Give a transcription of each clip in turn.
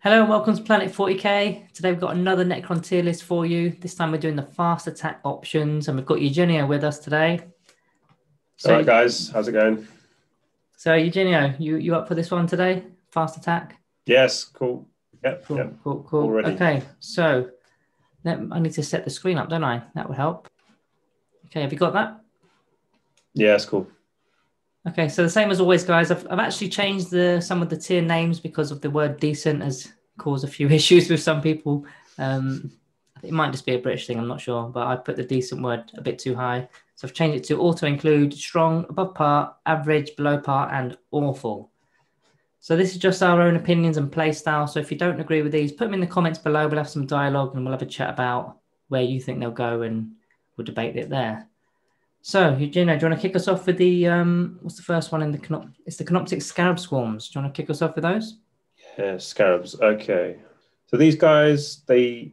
Hello and welcome to Planet 40k. Today we've got another Necron tier list for you. This time we're doing the fast attack options and we've got Eugenio with us today. All right, guys, how's it going? So Eugenio, you up for this one today? Fast attack? Yes, cool. Yep, Cool, yep. cool. Already. Okay, so I need to set the screen up, don't I? That would help. Okay, have you got that? Yeah, it's cool. Okay, so the same as always, guys. I've actually changed some of the tier names because of the word decent has caused a few issues with some people. I think it might just be a British thing, I'm not sure, but I put the decent word a bit too high. So I've changed it to auto-include, strong, above par, average, below par, and awful. So this is just our own opinions and play style. So if you don't agree with these, put them in the comments below. We'll have some dialogue and we'll have a chat about where you think they'll go and we'll debate it there. So, Eugenio, do you want to kick us off with the, what's the first one in the, it's the Canopic Scarab Swarms. Do you want to kick us off with those? Yeah, scarabs. Okay. So these guys, they're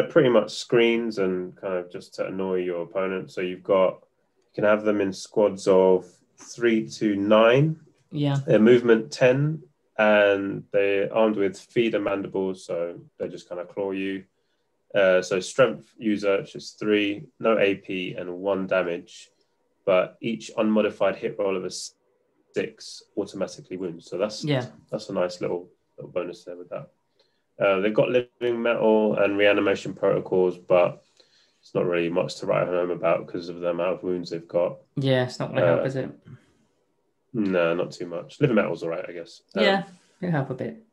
pretty much screens and kind of just to annoy your opponent. So you can have them in squads of 3 to 9. Yeah. They're movement 10 and they're armed with feeder mandibles. So they just kind of claw you. So strength user, which is 3, no AP and 1 damage, but each unmodified hit roll of a 6 automatically wounds. So that's a nice little bonus there with that. They've got living metal and reanimation protocols, but it's not really much to write home about because of the amount of wounds they've got. Yeah, it's not going to help, is it? No, not too much. Living metal's all right, I guess. Yeah, it'll help a bit.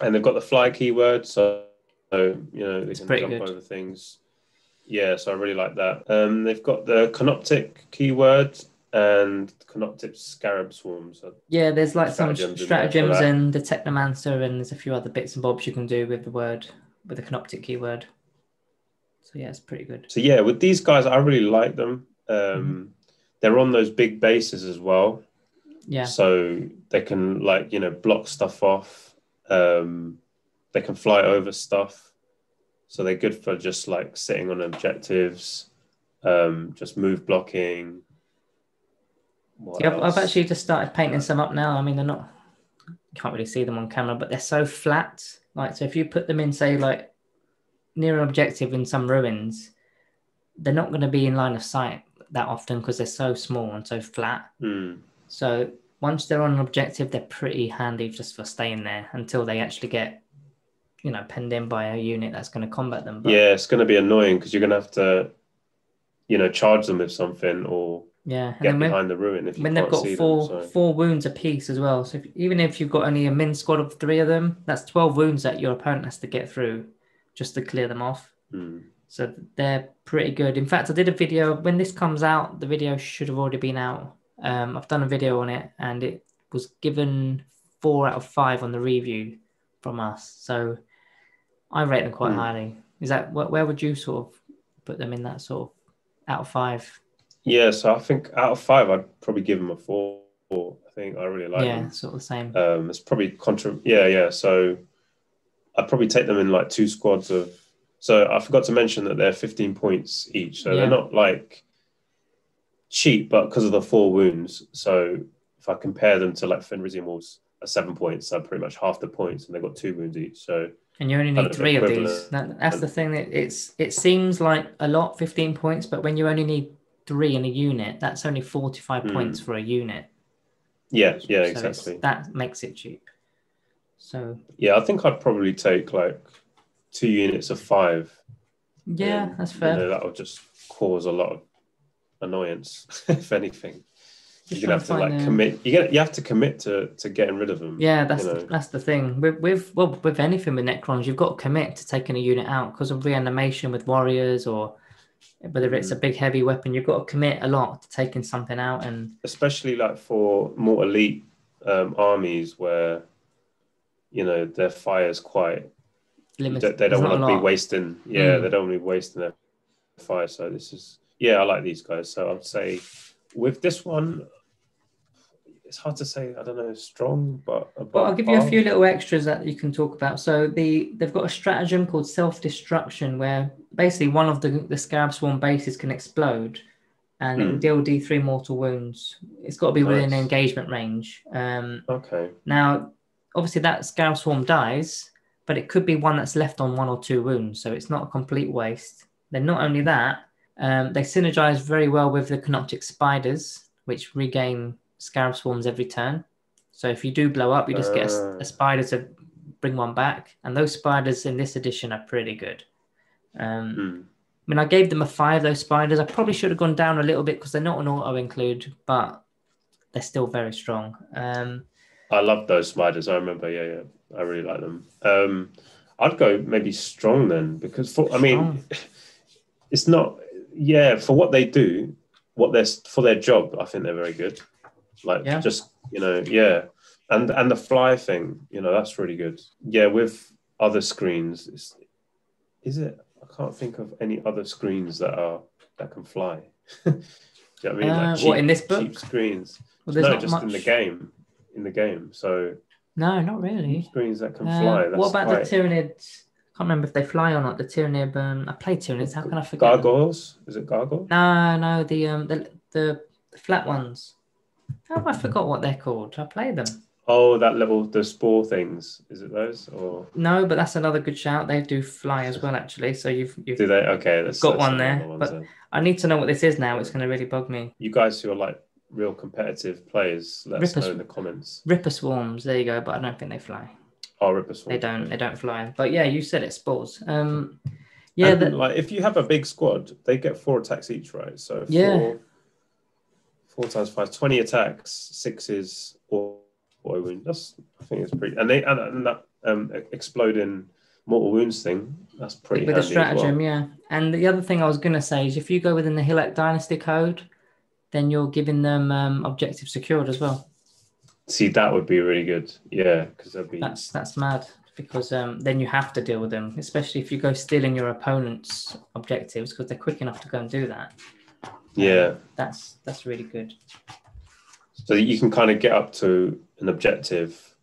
And they've got the fly keyword, so you know, they can jump over things. Yeah, so I really like that. They've got the Canopic keyword and Canopic Scarab Swarms. So yeah, there's like some stratagems and the Technomancer, and there's a few other bits and bobs you can do with the Canopic keyword. So yeah, it's pretty good. So yeah, with these guys, I really like them. They're on those big bases as well. Yeah. So they can block stuff off. They can fly over stuff. So they're good for just like sitting on objectives, just move blocking. I've actually just started painting some up now. I mean, you can't really see them on camera, but they're so flat. Like, so if you put them in, say, like near an objective in some ruins, they're not going to be in line of sight that often because they're so small and so flat. So once they're on an objective, they're pretty handy just for staying there until they actually get, penned in by a unit that's going to combat them. But yeah, it's going to be annoying because you're going to have to, charge them with something or get behind the ruin. When they've got four wounds apiece as well. So even if you've got only a min squad of 3 of them, that's 12 wounds that your opponent has to get through just to clear them off. So they're pretty good. In fact, I did a video. When this comes out, the video should have already been out. I've done a video on it and it was given 4 out of 5 on the review from us. So I rate them quite highly. Is that where would you sort of put them in that sort of out of 5? Yeah, so I think out of 5, I'd probably give them a 4. I think I really like them. Yeah, sort of the same. It's probably Yeah. So I'd probably take them in like 2 squads of. So I forgot to mention that they're 15 points each. So they're not like cheap, but because of the 4 wounds. So if I compare them to like Fenrisian Wolves at 7 points, so pretty much half the points, and they've got 2 wounds each. So and you only need 3 of these. That's the thing. That it seems like a lot, 15 points, but when you only need 3 in a unit, that's only 45 points for a unit. Yeah, so exactly. That makes it cheap. So yeah, I think I'd probably take like 2 units of 5. Yeah, that's fair. That would just cause a lot of annoyance, if anything. You're gonna have to commit. You have to commit to getting rid of them. Yeah, that's the thing. With anything with Necrons, you've got to commit to taking a unit out because of reanimation with warriors or whether it's a big heavy weapon. You've got to commit a lot to taking something out, and especially like for more elite armies where their fire is quite limited. They don't want to be wasting. Yeah, they don't want to be wasting their fire. So this is I like these guys. So I'd say with this one, it's hard to say. I don't know, strong, but I'll give you a few little extras that you can talk about. So they've got a stratagem called self-destruction, where basically one of the Scarab Swarm bases can explode, and it will deal D3 mortal wounds. It's got to be within engagement range. Okay. Now, obviously that Scarab Swarm dies, but it could be one that's left on 1 or 2 wounds, so it's not a complete waste. Then not only that, they synergize very well with the Canopic spiders, which regain Scarab Swarms every turn. So if you do blow up, you just get a spider to bring one back. And those spiders in this edition are pretty good. I mean, I gave them a 5, those spiders. I probably should have gone down a little bit because they're not an auto-include, but they're still very strong. I love those spiders. I remember, yeah. I really like them. I'd go maybe strong then, because it's not, for what they do, for their job, I think they're very good. Just, and the fly thing, that's really good. Yeah, with other screens, is it? I can't think of any other screens that can fly. Do you know what I mean? Like cheap, what, in this book? Cheap screens. Well, no, just much in the game. So no, not really. Screens that can fly. What about the Tyranids? I can't remember if they fly or not. The Tyranid. I played Tyranids. How can I forget? Gargoyles? Is it gargoyle? No. The flat ones. How have I forgot what they're called? I played them. Oh, that level, the spore things. Is it those or no? But that's another good shout. They do fly as well, actually. So you've do they? Okay, that's one there. But then. I need to know what this is now. It's going to really bug me. You guys who are like real competitive players, let us know in the comments. Ripper Swarms. There you go. But I don't think they fly. Oh, Ripper Swarms. They don't fly. But yeah, you said it. Spores. Like if you have a big squad, they get 4 attacks each, right? So 4 times 5, 20 attacks, 6s or wound. I think it's pretty. And that exploding mortal wounds thing. That's pretty with handy a stratagem, well. yeah. And the other thing I was going to say is if you go within the Hillock Dynasty code, then you're giving them objective secured as well. See, that would be really good. Yeah, because that's mad. Because then you have to deal with them, especially if you go stealing your opponent's objectives, because they're quick enough to go and do that. Yeah, that's really good. So you can kind of get up to an objective,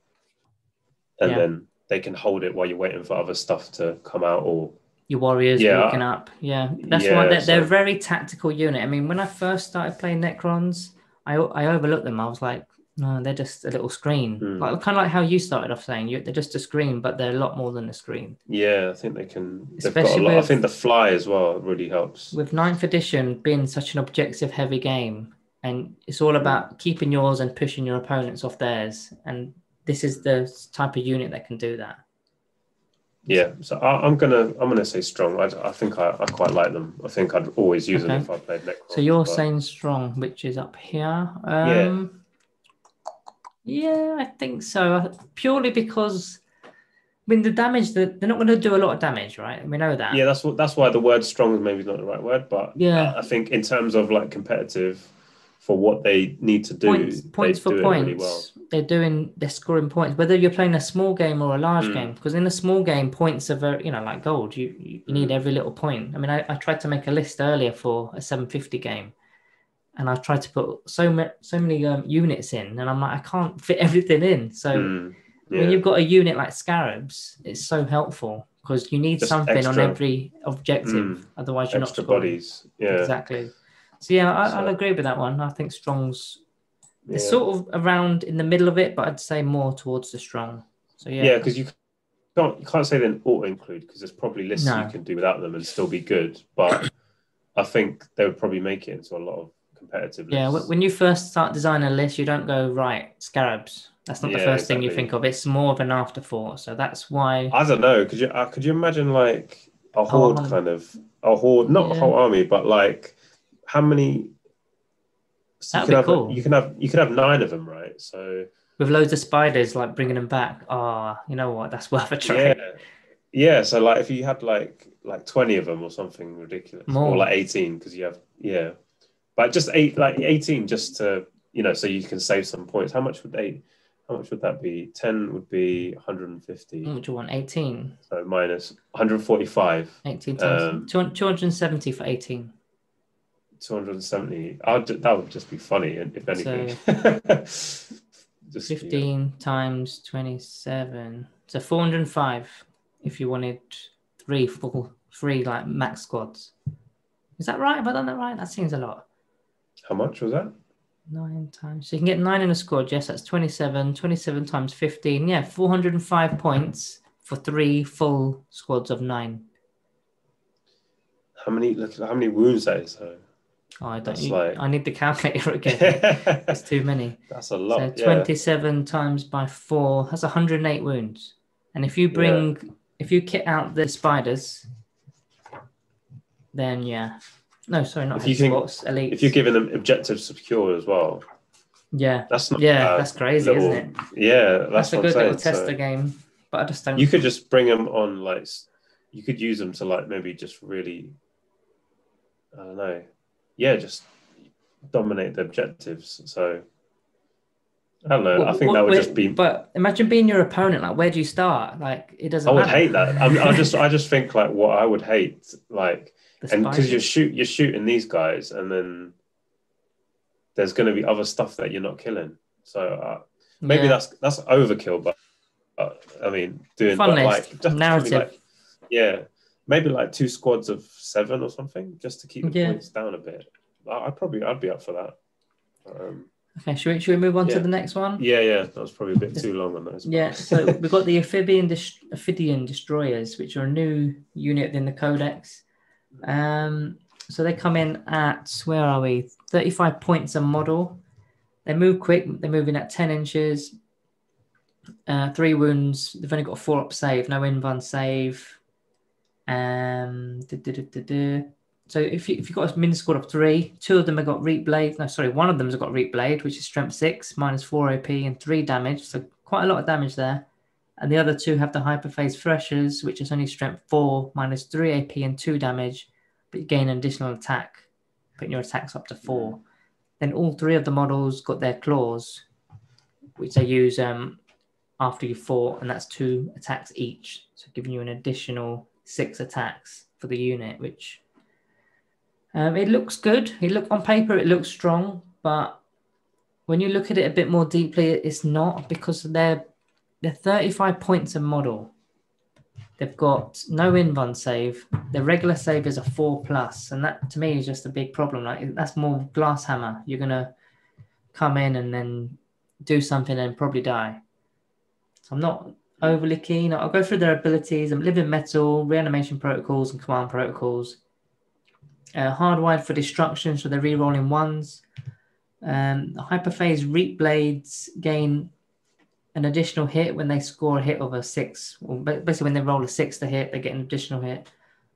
and then they can hold it while you're waiting for other stuff to come out, or your warriors walking up. Yeah, that's why they're a very tactical unit. I mean, when I first started playing Necrons, I overlooked them. I was like, no, they're just a little screen. Like kind of like how you started off saying, they're just a screen, but they're a lot more than a screen. Yeah, I think they can. They've got a lot. I think the fly as well really helps. With 9th edition being such an objective-heavy game, and it's all about keeping yours and pushing your opponents off theirs, and this is the type of unit that can do that. Yeah, so I'm gonna say strong. I think I quite like them. I think I'd always use them if I played Necron. So you're saying strong, which is up here. Yeah, I think so. Purely because, I mean, the damage they're not going to do a lot of damage, right? We know that. Yeah, that's why the word strong is maybe not the right word, but yeah, I think in terms of like competitive, for what they need to do, points for points. Really well. They're scoring points, whether you're playing a small game or a large game. Because in a small game, points are very, like gold. You need every little point. I mean, I tried to make a list earlier for a 750 game. And I tried to put so many units in, and I'm like, I can't fit everything in. So when you've got a unit like Scarabs, it's so helpful because you need just something extra, on every objective. Otherwise, you're extra not scoring. Bodies. Yeah, exactly. So yeah, I'll agree with that one. I think Strong's it's sort of around in the middle of it, but I'd say more towards the Strong. So yeah, because you can't say then auto include because there's probably lists you can do without them and still be good. But I think they would probably make it into a lot of competitive lists. Yeah, when you first start designing a list, you don't go right Scarabs. That's not the first thing you think of. It's more of an afterthought. So that's why I don't know. Could you imagine like a horde kind of a horde, not a whole army, but like how many? So that'd be cool. You could have 9 of them, right? So with loads of spiders, like bringing them back. You know what? That's worth a try. Yeah. So like if you had like 20 of them or something ridiculous, or like 18 because you have but just 18 just to so you can save some points. How much would that be? 10 would be 150. What do you want? 18. So minus 145. 18 times 270 for 18. 270. That would just be funny if anything. So 15 times 27. So 405 if you wanted 3 like max squads. Is that right? Have I done that right? That seems a lot. How much was that? 9 times. So you can get 9 in a squad. Yes, that's 27. 27 times 15. Yeah, 405 points for 3 full squads of 9. How many wounds that is though? Oh, I need the calculator again. It's too many. That's a lot. So 27 times by 4, that's 108 wounds. And if you kit out the spiders, then no, sorry, not elites. If you're giving them objectives secure as well. Yeah. That's not that's crazy, isn't it? Yeah, that's a good little tester game. But I just don't. You could just bring them on, like, you could use them to, like, maybe just really, I don't know. Yeah, just dominate the objectives. So I don't know. I think that would just be. But imagine being your opponent. Like, where do you start? Like, it doesn't. I would matter. hate that. I just think, like, what I would hate, like, and because you're shooting these guys, and then there's going to be other stuff that you're not killing. So maybe that's overkill. But I mean, doing like narrative. Maybe like 2 squads of 7 or something, just to keep the points down a bit. I'd be up for that. Okay, should we move on to the next one? Yeah. That was probably a bit too long on those. Yeah, so we've got the Amphibian Destroyers, which are a new unit in the Codex. So they come in at, where are we? 35 points a model. They move quick. They're moving at 10 inches. 3 wounds. They've only got a 4-up save, no invuln save. So if you've got a min squad of 3, 2 of them have got Reap Blade. No, sorry, 1 of them has got Reap Blade, which is strength 6, minus 4 AP and 3 damage. So quite a lot of damage there. And the other 2 have the Hyperphase Threshers, which is only strength 4, minus 3 AP and 2 damage, but you gain an additional attack, putting your attacks up to 4. Then all 3 of the models got their claws, which they use after you fought, and that's 2 attacks each. So giving you an additional 6 attacks for the unit, which it looks good. On paper, it looks strong, but when you look at it a bit more deeply, it's not, because they're 35 points a model. They've got no invuln save. Their regular save is a 4+, and that to me is just a big problem. Like, that's more glass hammer. You're gonna come in and then do something and probably die. So I'm not overly keen. I'll go through their abilities. Living Metal, Reanimation Protocols, and Command Protocols. Hardwired for Destruction, so they're re-rolling 1s. Hyperphase Reap Blades gain an additional hit when they score a hit of a 6. Or basically, when they roll a 6 to hit, they get an additional hit.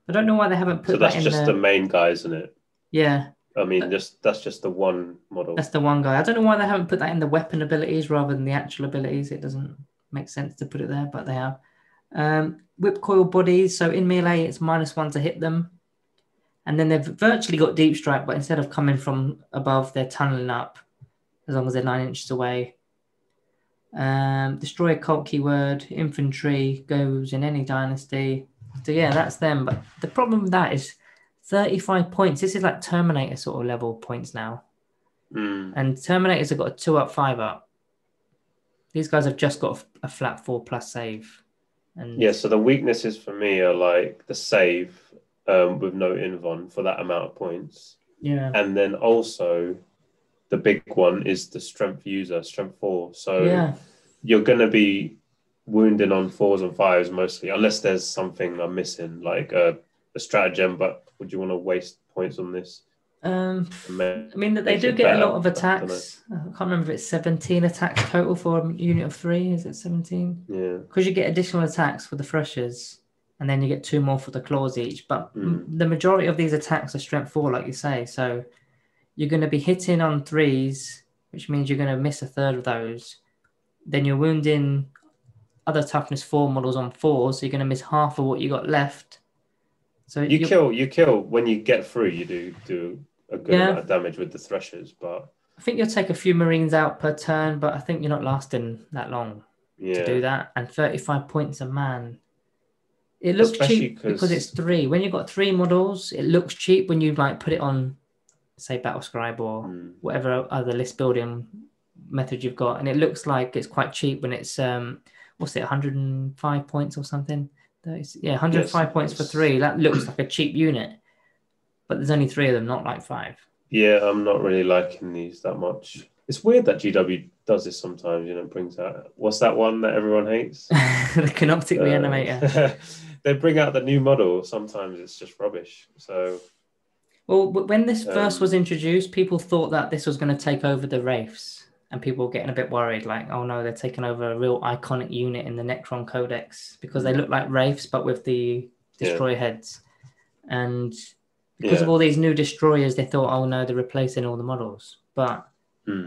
I don't know why they haven't put that in. So that's just the main guy, isn't it? Yeah. I mean, that's just the one model. That's the one guy. I don't know why they haven't put that in the weapon abilities rather than the actual abilities. It doesn't make sense to put it there, but they have. Whip Coil Bodies. So in melee, it's -1 to hit them. And then they've virtually got Deep Strike, but instead of coming from above, they're tunneling up as long as they're 9 inches away. Destroy Occult keyword. Infantry goes in any dynasty. So yeah, that's them. But the problem with that is 35 points. This is like Terminator sort of level points now. And Terminators have got a 2-up, 5-up. These guys have just got a flat 4+ save. And yeah, so the weaknesses for me are like the save with no invuln for that amount of points. Yeah. And then also the big one is the strength user, strength 4. So you're going to be wounding on 4s and 5s mostly, unless there's something I'm missing, like a stratagem. But would you want to waste points on this? I mean, that they do get a lot of attacks. I can't remember if it's 17 attacks total for a unit of 3. Is it 17? Yeah. Because you get additional attacks for the Threshers, and then you get 2 more for the claws each. But the majority of these attacks are strength 4, like you say. So you're going to be hitting on 3s, which means you're going to miss a third of those. Then you're wounding other toughness 4 models on 4, so you're going to miss half of what you got left. So you kill when you get through. You do a good amount of damage with the Threshers, but I think you'll take a few Marines out per turn, but I think you're not lasting that long to do that. And 35 points a man. It looks cheap because it's 3. When you've got 3 models, it looks cheap when you like put it on, say, Battlescribe or whatever other list building method you've got, and it looks like it's quite cheap when it's 105 points or something. 105 points for 3. That looks like a cheap unit, but there's only 3 of them, not like 5. Yeah, I'm not really liking these that much. It's weird that GW does this sometimes, brings out... What's that one that everyone hates? The Canopic Reanimator. They bring out the new model. Sometimes it's just rubbish. So... Well, when this first was introduced, people thought that this was going to take over the Wraiths, and people were getting a bit worried, like, oh no, they're taking over a real iconic unit in the Necron Codex, because they look like Wraiths, but with the destroyer heads. And because of all these new destroyers, they thought, oh no, they're replacing all the models. But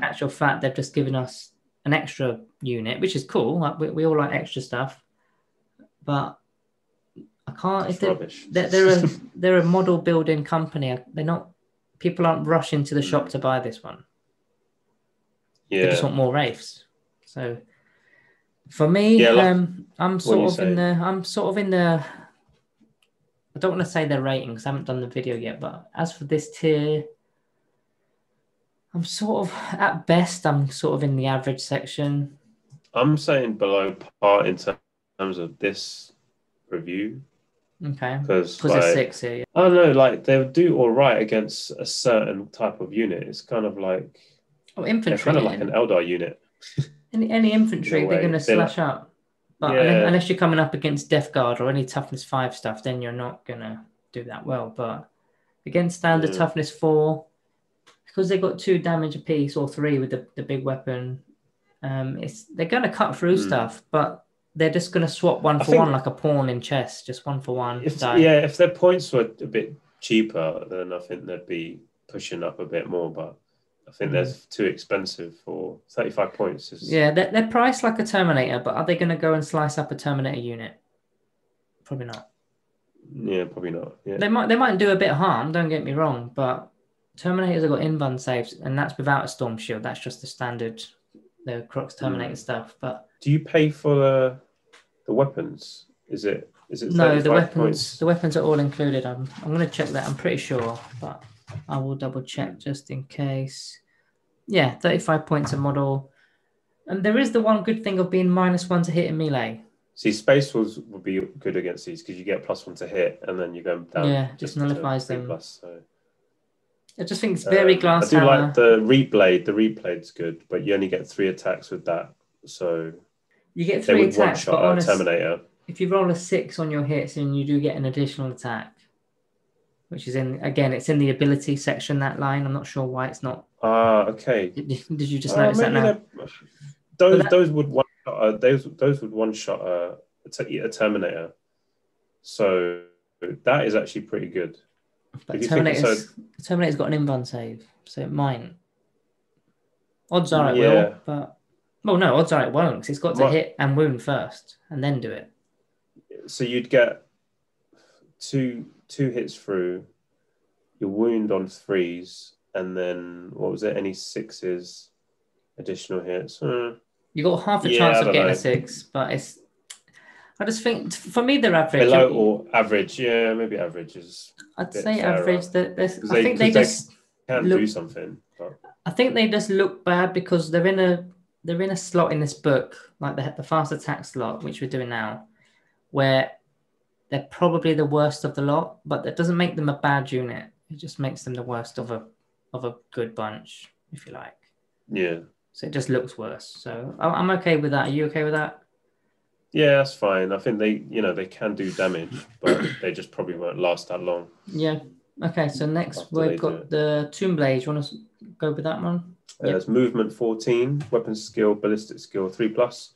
actual fact, they've just given us an extra unit, which is cool. Like, we all like extra stuff. But I can't. If they're a model building company. They're not. People aren't rushing to the shop to buy this one. Yeah, they just want more Wraiths. So for me, I'm sort of in the. I don't want to say their ratings. I haven't done the video yet, but as for this tier, I'm sort of at best. I'm sort of in the average section. I'm saying below par in terms of this review. Okay, because it's 6 here. Yeah. I don't know, like they do all right against a certain type of unit. It's kind of like infantry. They're kind of like an Eldar unit. Any infantry, they're going to slash up. But unless you're coming up against Death Guard or any toughness 5 stuff, then you're not going to do that well. But against standard toughness 4, because they've got 2 damage apiece or 3 with the big weapon, they're going to cut through stuff, but they're just going to swap one for one like a pawn in chess, just 1 for 1. If their points were a bit cheaper, then I think they'd be pushing up a bit more. But I think they're too expensive for 35 points. They're priced like a Terminator, but are they going to go and slice up a Terminator unit? Probably not. Yeah, probably not. Yeah. They might do a bit of harm, don't get me wrong, but Terminators have got invuln saves, and that's without a Storm Shield. That's just the standard, the Crux Terminator stuff. But do you pay for the weapons? Is it no, the weapons points? The weapons are all included. I'm going to check that. I'm pretty sure, but I will double check just in case. Yeah, 35 points a model. And there is the one good thing of being -1 to hit in melee. See, Space Wolves would be good against these because you get +1 to hit and then you go down. Yeah, just nullifies them. Plus, so. I just think it's very glass I do hammer. like the Reap Blade. The Reap Blade's good, but you only get 3 attacks with that. So you get 3 attacks, but on Terminator. If you roll a 6 on your hits, and you do get an additional attack, which is it's in the ability section, that line. I'm not sure why it's not. Okay. Did you just notice that now? Those would one shot a Terminator. So that is actually pretty good. But Terminator's got an invuln save, so it might. Odds are it will, but no, odds are it won't, because it's got to hit and wound first, and then do it. So you'd get two hits through, your wound on 3s, and then what was it? Any 6s, additional hits. You got half a chance of getting a 6, but it's. I just think for me they're average. Below or average, yeah, maybe average is. I'd say average. I think they just can do something. But... I think they just look bad because they're in a slot in this book, like the fast attack slot, which we're doing now, where they're probably the worst of the lot, but that doesn't make them a bad unit. It just makes them the worst of a good bunch, if you like. Yeah. So it just looks worse. So I'm okay with that. Are you okay with that? Yeah, that's fine. I think they can do damage, but they just probably won't last that long. Yeah. Okay, so next we've got the Tomb Blade. You want to go with that one? It's movement 14, weapon skill, ballistic skill 3+,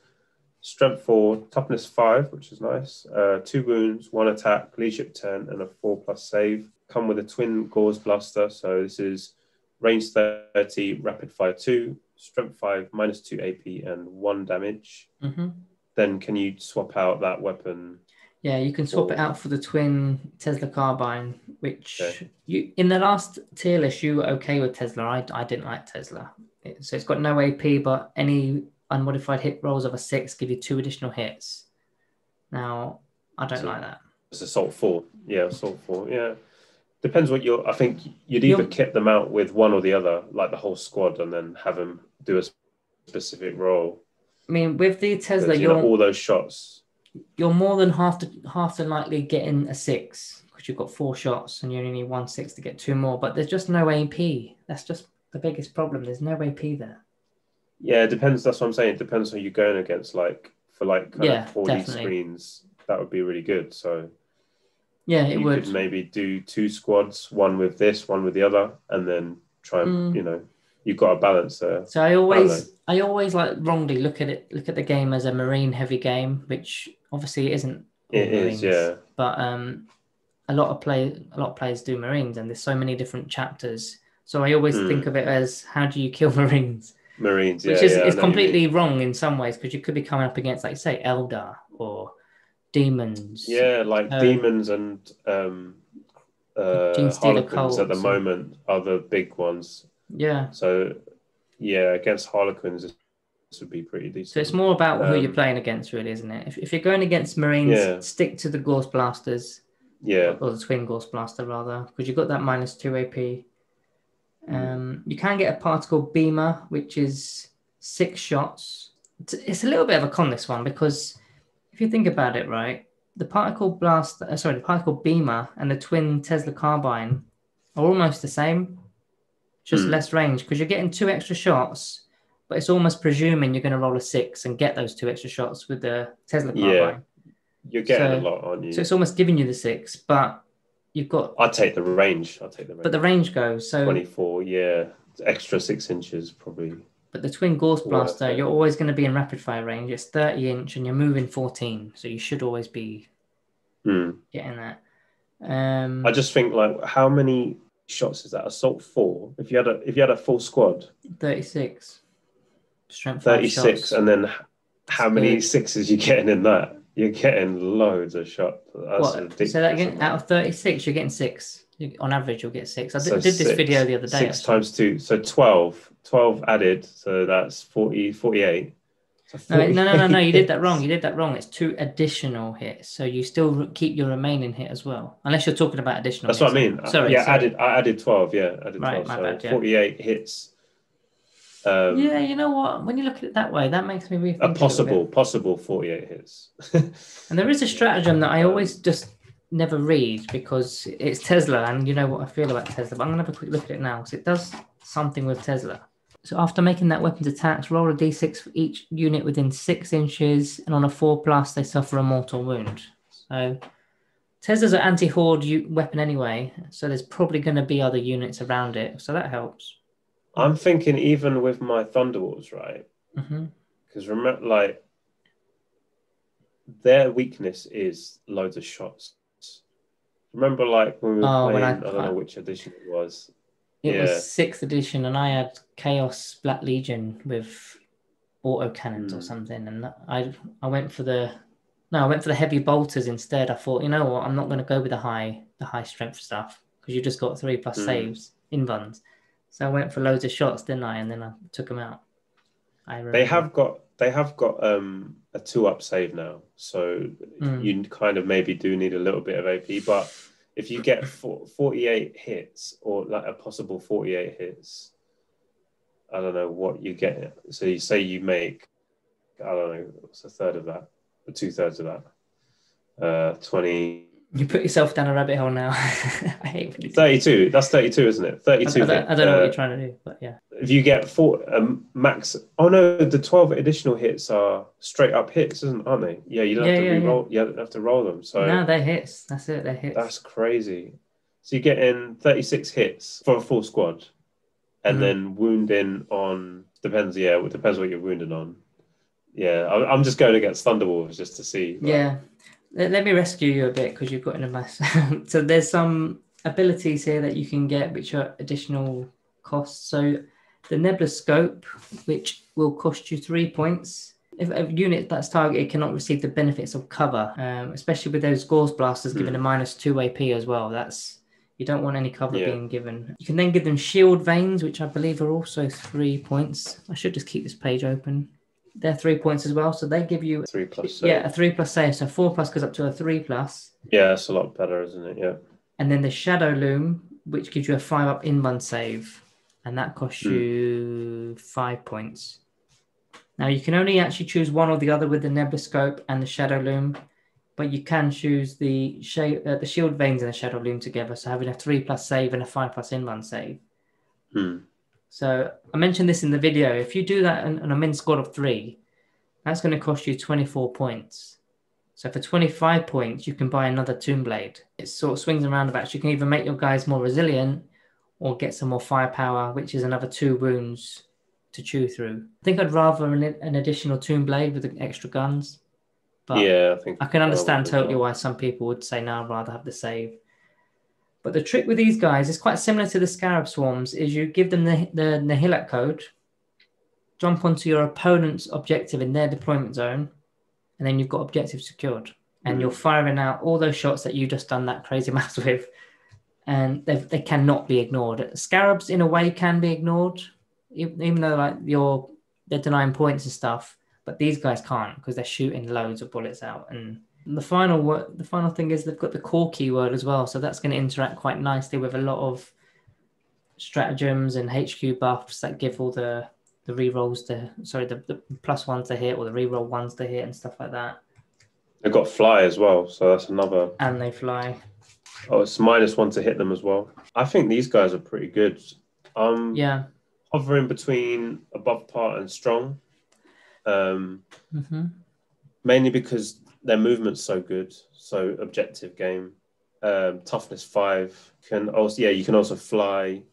strength 4, toughness 5, which is nice. 2 wounds, 1 attack, leadership 10, and a 4+ save. Come with a twin gauze blaster. So this is range 30, rapid fire 2, strength 5, -2 AP, and 1 damage. Mm-hmm. Then can you swap out that weapon? Yeah, you can swap it out for the twin Tesla carbine, which you in the last tier list you were okay with Tesla. I didn't like Tesla. So it's got no AP, but any unmodified hit rolls of a 6 give you 2 additional hits. Now, I don't like that. It's assault 4. Yeah, assault 4. Yeah. Depends what I think you'd either kit them out with one or the other, like the whole squad, and then have them do a specific role. I mean, with the Tesla, you're all those shots. You're more than half the likely getting a 6 because you've got 4 shots and you only need 1/6 to get 2 more. But there's just no AP. That's just the biggest problem. There's no AP there. Yeah, it depends. That's what I'm saying. It depends who you're going against. Like for like kind of 4D definitely. screens, that would be really good. So yeah, you could maybe do 2 squads, one with this, one with the other, and then try and you've got a balance there. So I always like wrongly look at the game as a marine heavy game, which obviously it isn't. It Marines, is, yeah. But a lot of players do Marines, and there's so many different chapters. So I always think of it as, how do you kill Marines? Marines, which is completely wrong in some ways, because you could be coming up against, like, say, Eldar or demons. Yeah, like demons and Harlequins at the moment are the big ones. Yeah. So yeah, against Harlequins, this would be pretty decent. So it's more about who you're playing against, really, isn't it? If you're going against Marines, stick to the Gorse Blasters. Yeah. Or the Twin Gorse Blaster, rather, because you've got that -2 AP. You can get a particle beamer, which is 6 shots. It's a little bit of a con, this one, because if you think about it, right, the particle beamer and the twin Tesla carbine are almost the same, just less range, because you're getting 2 extra shots, but it's almost presuming you're going to roll a 6 and get those 2 extra shots with the Tesla carbine. Yeah, you're getting a lot, aren't you? So it's almost giving you the 6, but you've got... I'd take the range. But the range goes, so... 24, yeah. Extra 6 inches, probably. But the Twin Gorse Blaster, you're always going to be in rapid fire range. It's 30 inch and you're moving 14, so you should always be getting that. I just think, like, how many shots is that? Assault 4. If you had a full squad, 36. Strength 36, shots. And then how many 6s you getting in that? You're getting loads of shots. That's ridiculous. So that again, out of 36, you're getting 6. On average, you'll get 6. I did this video the other day. 6 times 2, so 12. 12 added, so that's 48. So 48. No, you did that wrong. It's 2 additional hits, so you still keep your remaining hit as well, unless you're talking about additional hits. That's what I mean. Sorry. I added 12, yeah. I added 12, right, my bad, 48 hits. Yeah, you know what? When you look at it that way, that makes me rethink a possible 48 hits. And there is a stratagem that I always just never read, because it's Tesla, and you know what I feel about Tesla, but I'm going to have a quick look at it now, because it does something with Tesla. So after making that weapon's attacks, roll a d6 for each unit within 6 inches, and on a 4+, they suffer a mortal wound. So Tesla's an anti-horde weapon anyway, so there's probably going to be other units around it, so that helps. I'm thinking even with my Thunderbolts, right? Because remember, like, their weakness is loads of shots. Remember, like, when we were playing, I don't know which edition it was. It was 6th edition, and I had Chaos Black Legion with auto cannons or something, and I went for the heavy bolters instead. I thought, you know what, I'm not going to go with the high strength stuff, because you just got 3+ saves in buns. So I went for loads of shots, didn't I? And then I took them out. They have got a 2-up save now, so you kind of maybe do need a little bit of AP. But if you get 48 hits, or like a possible 48 hits, I don't know what you get. So you say you make, I don't know, what's a third of that, or 2/3 of that, 20. You put yourself down a rabbit hole now. I hate when you 32. That's 32, isn't it? 32. I don't know what you're trying to do, but yeah. If you get 4 max, oh no, the 12 additional hits are straight up hits, aren't they? Yeah, you don't have to re-roll. You don't have to roll them. So no, they're hits. That's it. They're hits. That's crazy. So you get in 36 hits for a full squad, and then wounding on depends. Yeah, it depends what you're wounding on. Yeah, I'm just going against Thunderwolves just to see. Like, yeah. Let me rescue you a bit, because you've got in a mess. So there's some abilities here that you can get, which are additional costs. So the Nebula Scope, which will cost you 3 points. If a unit that's targeted cannot receive the benefits of cover, especially with those Gorse Blasters giving a -2 AP as well. You don't want any cover being given. You can then give them Shield Veins, which I believe are also 3 points. I should just keep this page open. They're 3 points as well, so they give you 3+ save. Yeah, a 3+ save. So 4+ goes up to a 3+. Yeah, that's a lot better, isn't it? Yeah. And then the Shadow Loom, which gives you a 5-up in-bun save, and that costs you 5 points. Now you can only actually choose one or the other with the Nebula Scope and the Shadow Loom. but you can choose the shield veins and the shadow loom together. So having a 3+ save and a 5+ in-run save. So I mentioned this in the video. If you do that on a min squad of 3, that's going to cost you 24 points. So for 25 points, you can buy another Tomb Blade. It sort of swings and roundabouts. You can either make your guys more resilient or get some more firepower, which is another 2 wounds to chew through. I think I'd rather an additional Tomb Blade with extra guns. But yeah, I think I can understand totally why some people would say, no, I'd rather have the save. But the trick with these guys is quite similar to the Scarab Swarms, is you give them the Nihilak code, jump onto your opponent's objective in their deployment zone, and then you've got objectives secured. And you're firing out all those shots that you just done that crazy math with, and they cannot be ignored. Scarabs, in a way, can be ignored, even though like they're denying points and stuff. But these guys can't because they're shooting loads of bullets out. And the final thing is they've got the core keyword as well, so that's going to interact quite nicely with a lot of stratagems and HQ buffs that give all the rerolls the +1s to hit or the reroll 1s to hit and stuff like that. They've got fly as well, so that's another. And they fly. Oh, it's -1 to hit them as well. I think these guys are pretty good. Yeah. Hovering between above par and strong. Mainly because their movement's so good, so objective game. Toughness 5 you can also fly.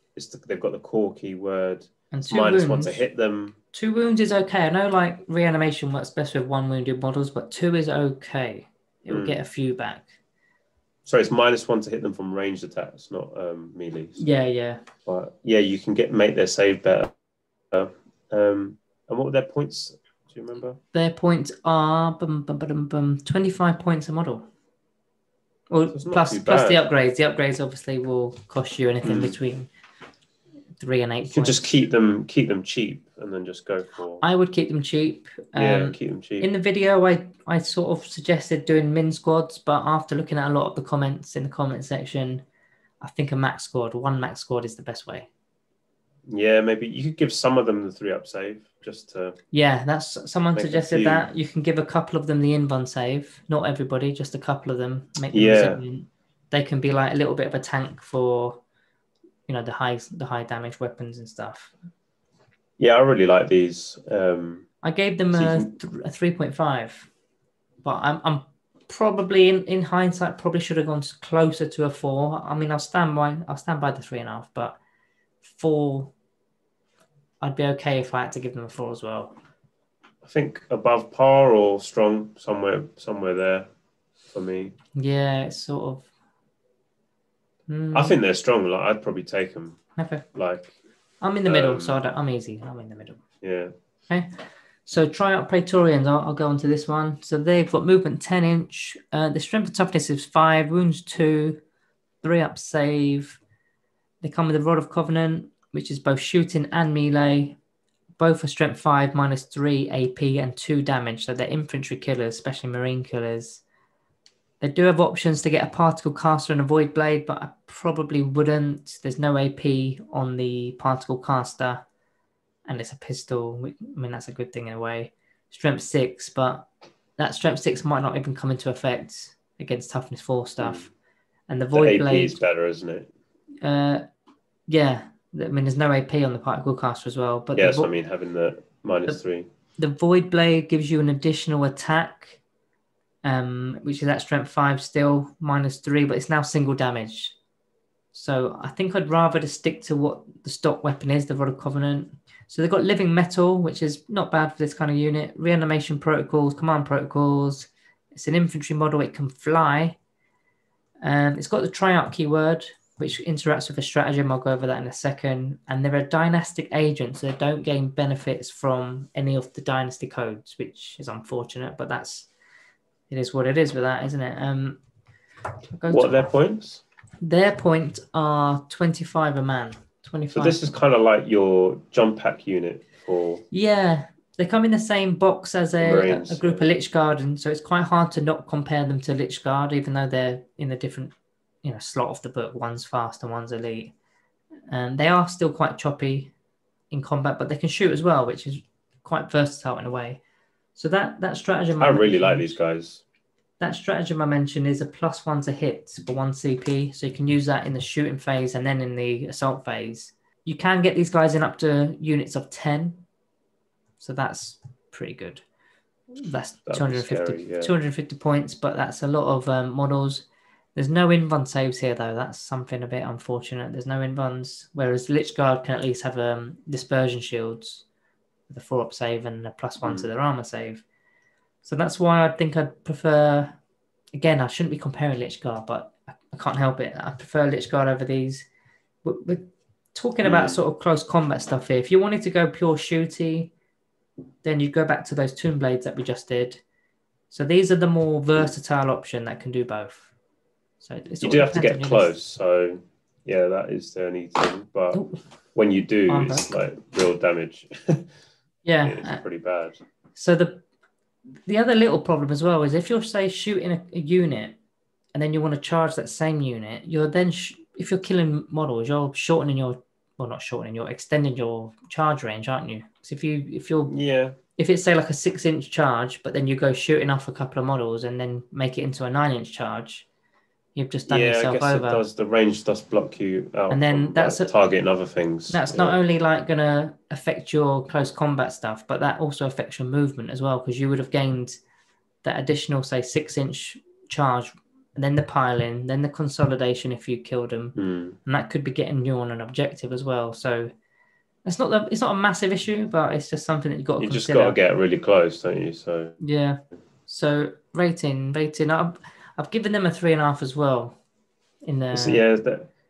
They've got the core keyword and -1 to hit them. 2 wounds is okay. I know like reanimation works best with 1 wounded models, but 2 is okay. It will get a few back. Sorry, it's -1 to hit them from ranged attacks, not melee. So. Yeah. But yeah, you can make their save better. And what were their points? Do you remember? Their points are 25 points a model. Well, plus the upgrades. The upgrades obviously will cost you anything between 3 and 8 points. You can just keep them cheap and then just go for. I would keep them cheap. Keep them cheap. In the video, I sort of suggested doing min squads, but after looking at a lot of the comments in the comment section, I think one max squad is the best way. Yeah, maybe you could give some of them the 3+ save just to. Yeah, that's someone suggested that you can give a couple of them the in-run save. Not everybody, just a couple of them. Make them resilient. They can be like a little bit of a tank for, the high damage weapons and stuff. Yeah, I really like these. I gave them a 3.5, but I'm probably in hindsight probably should have gone closer to a 4. I mean, I'll stand by the 3.5, but 4, I'd be okay if I had to give them a 4 as well. I think above par or strong, somewhere there for me. Yeah, it's sort of. I think they're strong. Like I'd probably take them. Okay. Like I'm in the middle, so I'm easy. I'm in the middle. Yeah. Okay. So try out Praetorians. I'll go on to this one. So they've got movement 10 inch. The strength and toughness is 5, wounds 2, 3+ save. They come with a Rod of Covenant, which is both shooting and melee. Both are strength 5, -3 AP and 2 damage. So they're infantry killers, especially marine killers. They do have options to get a particle caster and a void blade, but I probably wouldn't. There's no AP on the particle caster, and it's a pistol. I mean, that's a good thing in a way. Strength 6, but that strength 6 might not even come into effect against toughness 4 stuff. And the void blade is better, isn't it? Yeah. I mean, there's no AP on the particle caster as well. But yes, I mean, having the -3. The void blade gives you an additional attack. Which is at strength 5 still, -3, but it's now single damage. So I think I'd rather just stick to what the stock weapon is, the Rod of Covenant. So they've got living metal, which is not bad for this kind of unit. Reanimation protocols, command protocols. It's an infantry model. It can fly. It's got the tryout keyword, which interacts with a stratagem. I'll go over that in a second. And they're a dynastic agent, so they don't gain benefits from any of the dynasty codes, which is unfortunate, but it is what it is with that, isn't it? What are their points? Their points are 25 a man. 25. So this is kind of like your jump pack unit for. Yeah, they come in the same box as a group of Lich Guard, and so it's quite hard to not compare them to Lich Guard, even though they're in a different, slot of the book. One's fast and one's elite, and they are still quite choppy in combat, but they can shoot as well, which is quite versatile in a way. So that stratagem. I really like these guys. that stratagem I mentioned is a +1 to hit for 1 CP. So you can use that in the shooting phase and then in the assault phase. You can get these guys in up to units of 10. So that's pretty good. That's 250 points, but that's a lot of models. There's no invuln saves here, though. That's something a bit unfortunate. There's no invulns, whereas Lich Guard can at least have dispersion shields with a 4-up save and a +1 to their armor save. So that's why I think I'd prefer... Again, I shouldn't be comparing Lich Guard, but I can't help it. I prefer Lich Guard over these. We're talking about sort of close combat stuff here. If you wanted to go pure shooty, then you go back to those Tomb Blades that we just did. So these are the more versatile option that can do both. So you do have to get close. So yeah, that is the only thing. But when you do, it's like real damage. Yeah, it's pretty bad. So the other little problem as well is if you're, say, shooting a unit and then you want to charge that same unit, you're then, if you're killing models, you're shortening your, well, not shortening, you're extending your charge range, aren't you? So if it's, say, like a 6-inch charge, but then you go shooting off a couple of models and then make it into a 9-inch charge, you've just done yourself over. It does. The range does block you out, and then from, that's targeting other things. That's not only like going to affect your close combat stuff, but that also affects your movement as well, because you would have gained that additional, say, 6-inch charge, and then the piling, then the consolidation if you killed them, and that could be getting you on an objective as well. So it's not a massive issue, but it's just something that you've got to consider. You just got to get really close, don't you? So yeah. So rating. I've given them a 3.5 as well.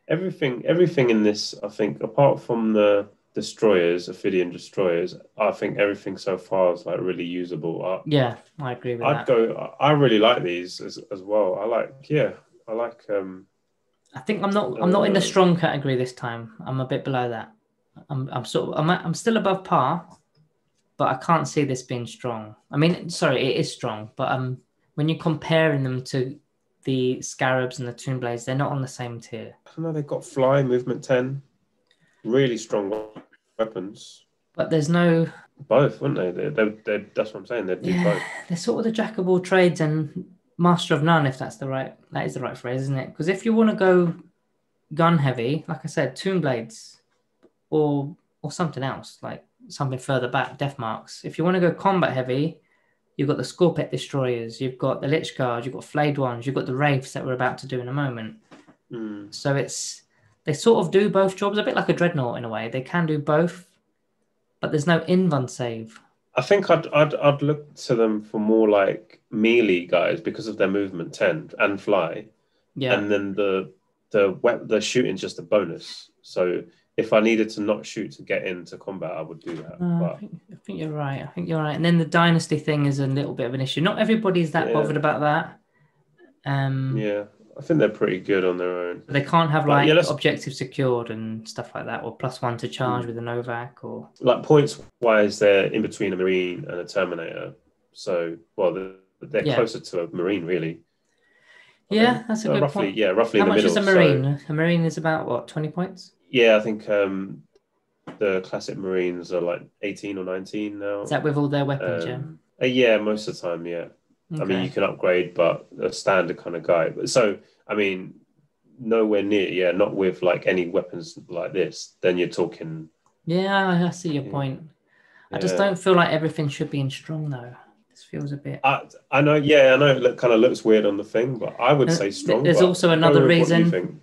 Everything in this, I think, apart from the destroyers, Amphibian Destroyers, I think everything so far is like really usable. I agree with that. I really like these as well. I like. I think I'm not in the strong category this time. I'm a bit below that. I'm still above par, but I can't see this being strong. I mean, sorry, it is strong, but when you're comparing them to the Scarabs and the Tomb Blades, they're not on the same tier. I don't know, they've got fly, movement 10, really strong weapons. But there's no... Both, wouldn't they? That's what I'm saying, they'd do both. They're sort of the jack of all trades and master of none, if that is the right phrase, isn't it? Because if you want to go gun heavy, like I said, Tomb Blades or something else, like something further back, Death Marks. If you want to go combat heavy, you've got the Scorpet Destroyers, you've got the Lich Guard, you've got Flayed Ones, you've got the Wraiths that we're about to do in a moment. So they sort of do both jobs, a bit like a Dreadnought in a way. They can do both, but there's no invuln save. I think I'd look to them for more like melee guys because of their movement 10 and fly. Yeah. And then the shooting's just a bonus. So if I needed to not shoot to get into combat, I would do that. I think you're right. And then the dynasty thing is a little bit of an issue. Not everybody's that bothered about that. I think they're pretty good on their own. They can't have objectives secured and stuff like that, or +1 to charge with a Novak, or like points wise, they're in between a Marine and a Terminator. So they're closer to a Marine, really. Yeah, that's a good point. Yeah, roughly How in the middle. How much is a Marine? So, a Marine is about what, 20 points? Yeah, I think the classic Marines are like 18 or 19 now. Is that with all their weapons? Yeah, most of the time, yeah. Okay. I mean, you can upgrade, but a standard kind of guy. So, I mean, nowhere near, not with like any weapons like this. Then you're talking. Yeah, I see your point. I just don't feel like everything should be in strong though. This feels a bit. I know. Yeah, I know. It kind of looks weird on the thing, but I would say strong. There's also another reason.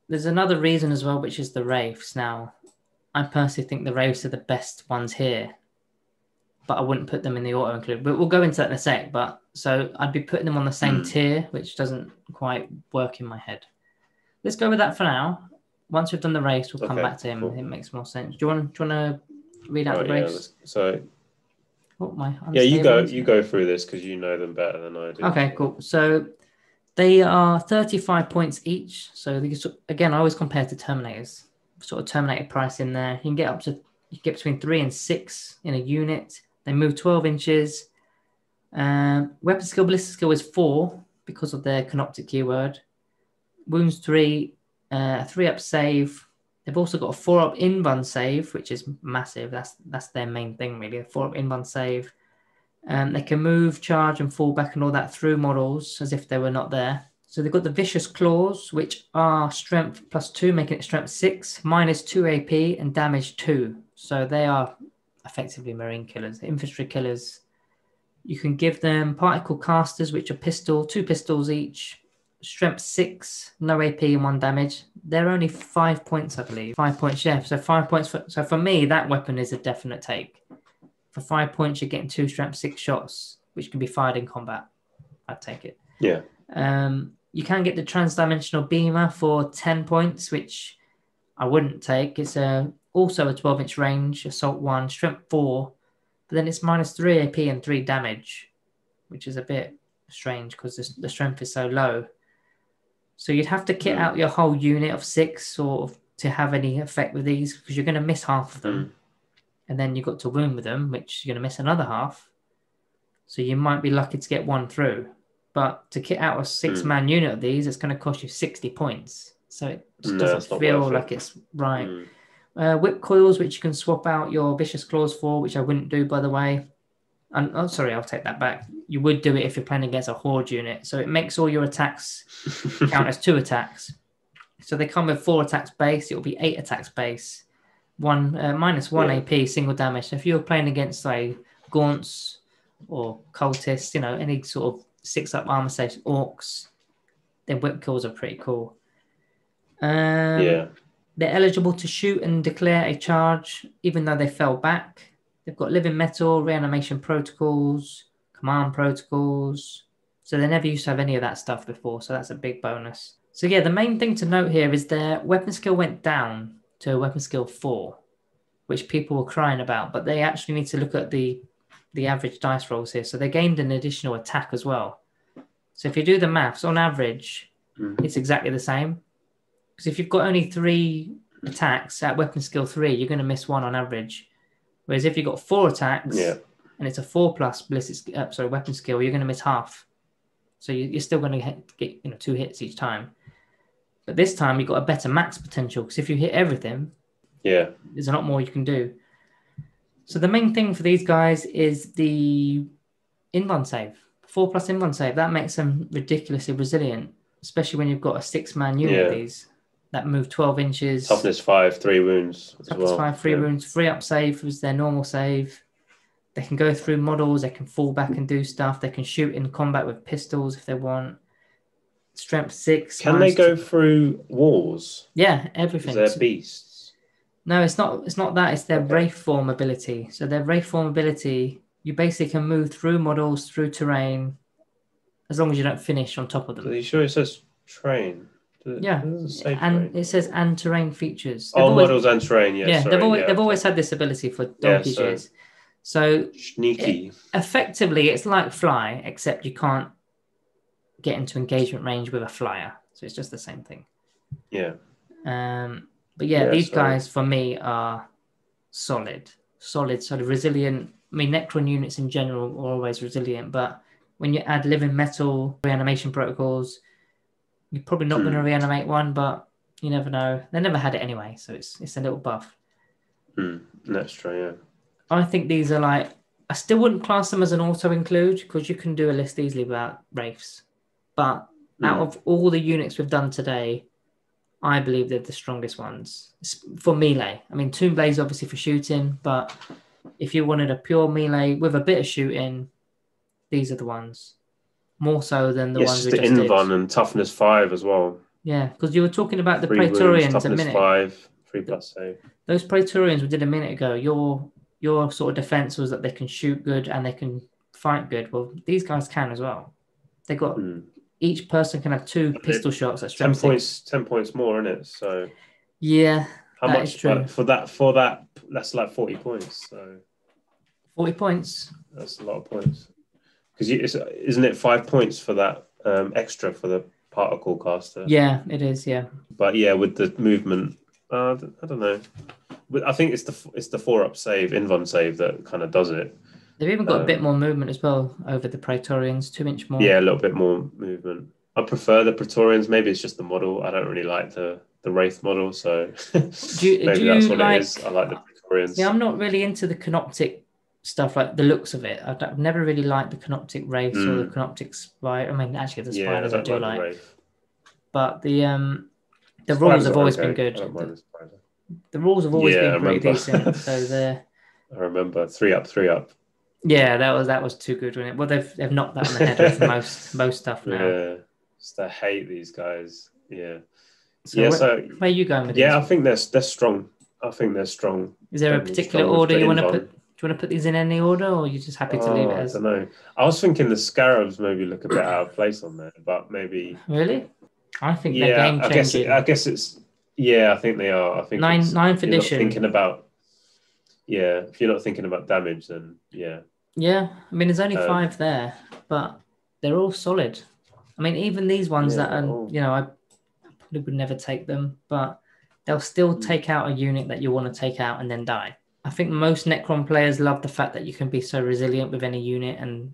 There's another reason as well, which is the Wraiths. Now, I personally think the Wraiths are the best ones here, but I wouldn't put them in the auto include. But we'll go into that in a sec. But so I'd be putting them on the same tier, which doesn't quite work in my head. Let's go with that for now. Once we've done the Wraiths, we'll come back to him. Cool. It makes more sense. Do you want to read out the Wraiths? You go through this because you know them better than I do. Okay, cool. So they are 35 points each. So again, I always compare to Terminators. Sort of Terminator price in there. You can get between 3 and 6 in a unit. They move 12 inches. Weapon skill, ballistic skill is 4 because of their Canopic keyword. Wounds 3, 3-up save. They've also got a 4-up invuln save, which is massive. That's their main thing, really. A 4-up invuln save. They can move, charge, and fall back and all that through models as if they were not there. So they've got the Vicious Claws, which are strength +2, making it strength 6, -2 AP, and damage 2. So they are effectively marine killers, infantry killers. You can give them Particle Casters, which are 2 pistols each, strength 6, no AP, and 1 damage. They're only 5 points, I believe. 5 points, yeah. So 5 points. So for me, that weapon is a definite take. For 5 points, you're getting 2 strength 6 shots, which can be fired in combat. I'd take it. Yeah. You can get the Transdimensional Beamer for 10 points, which I wouldn't take. It's also a 12-inch range, Assault 1, Strength 4, but then it's -3 AP and 3 damage, which is a bit strange because the strength is so low. So you'd have to kit out your whole unit of 6 sort of to have any effect with these, because you're going to miss half of them. And then you've got to wound with them, which you're going to miss another half. So you might be lucky to get 1 through. But to kit out a 6-man unit of these, it's going to cost you 60 points. So it just doesn't feel like it's right. Whip Coils, which you can swap out your Vicious Claws for, which I wouldn't do, by the way. And, sorry, I'll take that back. You would do it if you're playing against a Horde unit. So it makes all your attacks count as 2 attacks. So they come with 4 attacks base. It will be 8 attacks base. -1 AP, single damage. So if you're playing against, say, Gaunts or Cultists, any sort of 6-up armor safe orcs, then Whip Kills are pretty cool. They're eligible to shoot and declare a charge, even though they fell back. They've got Living Metal, Reanimation Protocols, Command Protocols. So they never used to have any of that stuff before, so that's a big bonus. So yeah, the main thing to note here is their weapon skill went down to weapon skill 4, which people were crying about, but they actually need to look at the average dice rolls here. So they gained an additional attack as well. So if you do the maths, on average, it's exactly the same. Because if you've got only 3 attacks at weapon skill 3, you're going to miss 1 on average. Whereas if you've got 4 attacks and it's a 4+ weapon skill, you're going to miss half. So you're still going to get 2 hits each time. But this time you've got a better max potential, because if you hit everything, there's a lot more you can do. So the main thing for these guys is the invuln save. 4+ invuln save. That makes them ridiculously resilient, especially when you've got a 6-man unit of these that move 12 inches. Toughness 5, 3 wounds as Toughness well. 5, 3 wounds. 3-up save was their normal save. They can go through models. They can fall back and do stuff. They can shoot in combat with pistols if they want. Strength 6. Can they go through walls? Yeah, everything. They're beasts. No, it's not that. It's their Wraith form ability. So their Wraith form ability, you basically can move through models, through terrain, as long as you don't finish on top of them. Are you sure it says train? Yeah, and it says and terrain features. Models and terrain. Yeah, sorry, they've always had this ability for donkey's years. So sneaky. Effectively, it's like fly, except you can't get into engagement range with a flyer. So it's just the same thing. Yeah. But these guys for me are solid, resilient. I mean, Necron units in general are always resilient, but when you add Living Metal, Reanimation Protocols, you're probably not going to reanimate one, but you never know. They never had it anyway, so it's a little buff. That's true, yeah. I think these are I still wouldn't class them as an auto-include, because you can do a list easily without Wraiths. But out of all the units we've done today, I believe they're the strongest ones for melee. I mean, Tomb Blade's obviously for shooting, but if you wanted a pure melee with a bit of shooting, these are the ones. More so than the ones we just did. Invuln and toughness 5 as well. Yeah, because you were talking about the Praetorians a minute. 5, 3+ save. Those Praetorians we did a minute ago, your sort of defense was that they can shoot good and they can fight good. Well, these guys can as well. They got each person can have 2 pistol shots at strength 10 points more, isn't it? So yeah, how much true. For that that's like 40 points. So 40 points. That's a lot of points. Because isn't it 5 points for that extra for the particle caster? Yeah, it is. Yeah. But with the movement, I don't know. I think it's the 4-up save, invuln save that kind of does it. They've even got a bit more movement as well over the Praetorians, 2-inch more. Yeah, a little bit more movement. I prefer the Praetorians. Maybe it's just the model. I don't really like the Wraith model, so maybe that's what it is. I like the Praetorians. Yeah, I'm not really into the Canopic stuff, like the looks of it. I've never really liked the Canopic Wraiths or the Canopic Spider. I mean, actually, the spiders I do like. But the rules have always been good. The rules have always been pretty decent. So I remember 3-up, 3-up. Yeah, that was too good, wasn't it? Well, they've knocked that on the head with most stuff now. Yeah, just I hate these guys. Yeah. So where are you going with these? Yeah, I think they're strong. I think they're strong. Is there a particular order you want to put? Do you want to put these in any order, or are you just happy to leave it as? I don't know. I was thinking the Scarabs maybe look a bit out of place on there, but maybe. Really? I think they're game changing. I guess it's. Yeah, I think they are. I think ninth edition. Thinking about. Yeah, if you're not thinking about damage, then yeah. Yeah, I mean, there's only 5 there, but they're all solid. I mean, even these ones that are, I probably would never take them, but they'll still take out a unit that you want to take out and then die. I think most Necron players love the fact that you can be so resilient with any unit, and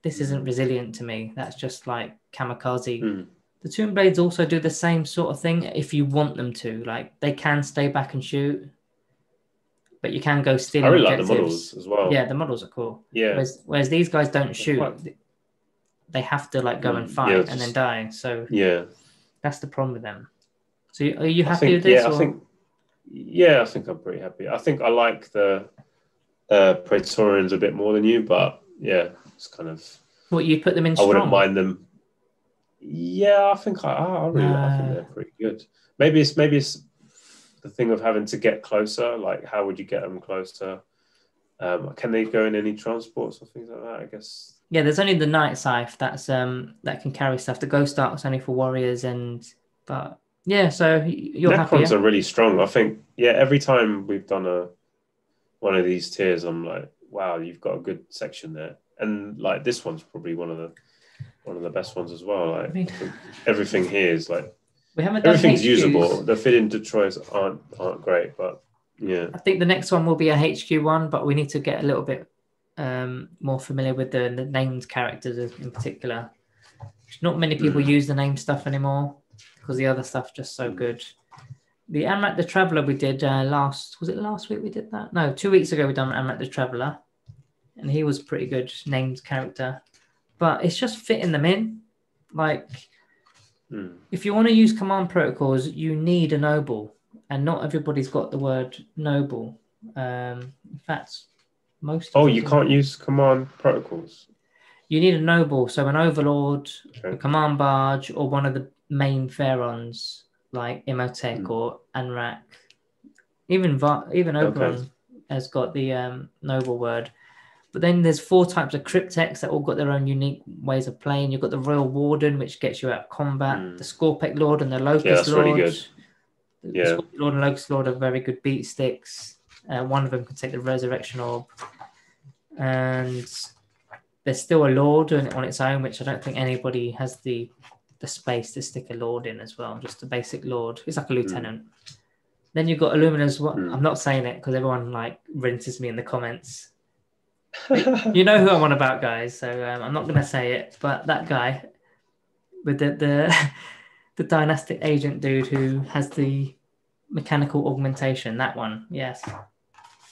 this isn't resilient to me. That's just like kamikaze. The Tomb Blades also do the same sort of thing if you want them to. Like, they can stay back and shoot, but you can go stealing I really objectives. like the models as well. Yeah, the models are cool. Yeah. Whereas these guys don't shoot. They have to like go and fight and then die. So that's the problem with them. So are you happy with this? I think I'm pretty happy. I think I like the Praetorians a bit more than you, but yeah, it's kind of. What, you put them in strong? I wouldn't mind them. Yeah, I think I think they're pretty good. Maybe it's the thing of having to get closer. Like, how would you get them closer? Can they go in any transports or things like that? I guess. Yeah, there's only the Night Scythe that can carry stuff. The Ghost Arc's only for warriors, but yeah. So you're happy. Necrons are really strong. I think every time we've done one of these tiers, I'm like, wow, you've got a good section there, and like this one's probably one of the best ones as well. Like, I think everything here is like. We haven't done everything's HQs. usable. The Amphibian Destroyers aren't great, but yeah. I think the next one will be a HQ one, but we need to get a little bit more familiar with the named characters in particular. Not many people use the named stuff anymore because the other stuff's just so good. The Amrat the Traveller we did last week we did that? No, 2 weeks ago we done Amrat the Traveller, and he was pretty good named character. But it's just fitting them in. Like, if you want to use command protocols, you need a noble, and not everybody's got the word noble. In fact, most. You can't use command protocols. You need a noble, so an overlord, a command barge, or one of the main pharaons like Imhotep or Anrak. Even Oberon has got the noble word. But then there's 4 types of cryptex that all got their own unique ways of playing. You've got the Royal Warden, which gets you out of combat. The Scorpec Lord and the Locust Lord. Really good. The Scorpec Lord and Locust Lord are very good beat sticks. One of them can take the Resurrection Orb. And there's still a Lord on its own, which I don't think anybody has the space to stick a Lord in as well. Just a basic Lord. It's like a Lieutenant. Then you've got Illuminus. I'm not saying it because everyone like rinses me in the comments. You know who I'm on about, guys, so I'm not going to say it, but that guy with the dynastic agent dude who has the mechanical augmentation, that one, yes,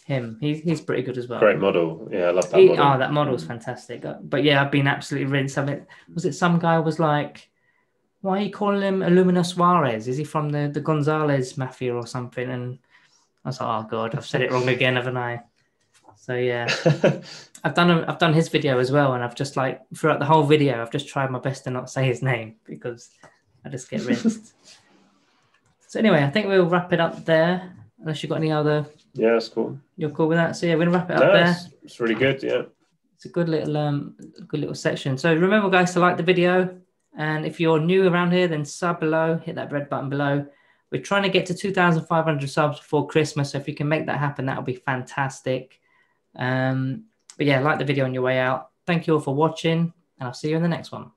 him, he's pretty good as well. Great model. I love that model. That model's fantastic. But yeah, I've been absolutely rinsed of it. Was it some guy was like, why are you calling him Illuminus Suarez? Is he from the Gonzalez Mafia or something? And I was like, oh god, I've said it wrong again, haven't I? So yeah, I've done his video as well, and I've just like throughout the whole video, I've just tried my best to not say his name because I just get rinsed. So anyway, I think we'll wrap it up there. Unless you've got any other. Yeah, that's cool. You're cool with that. So yeah, we're gonna wrap it up there. It's really good. Yeah, it's a good little section. So remember, guys, to like the video, and if you're new around here, then sub below, hit that red button below. We're trying to get to 2,500 subs before Christmas, so if you can make that happen, that'll be fantastic. But yeah, like the video on your way out. Thank you all for watching, and I'll see you in the next one.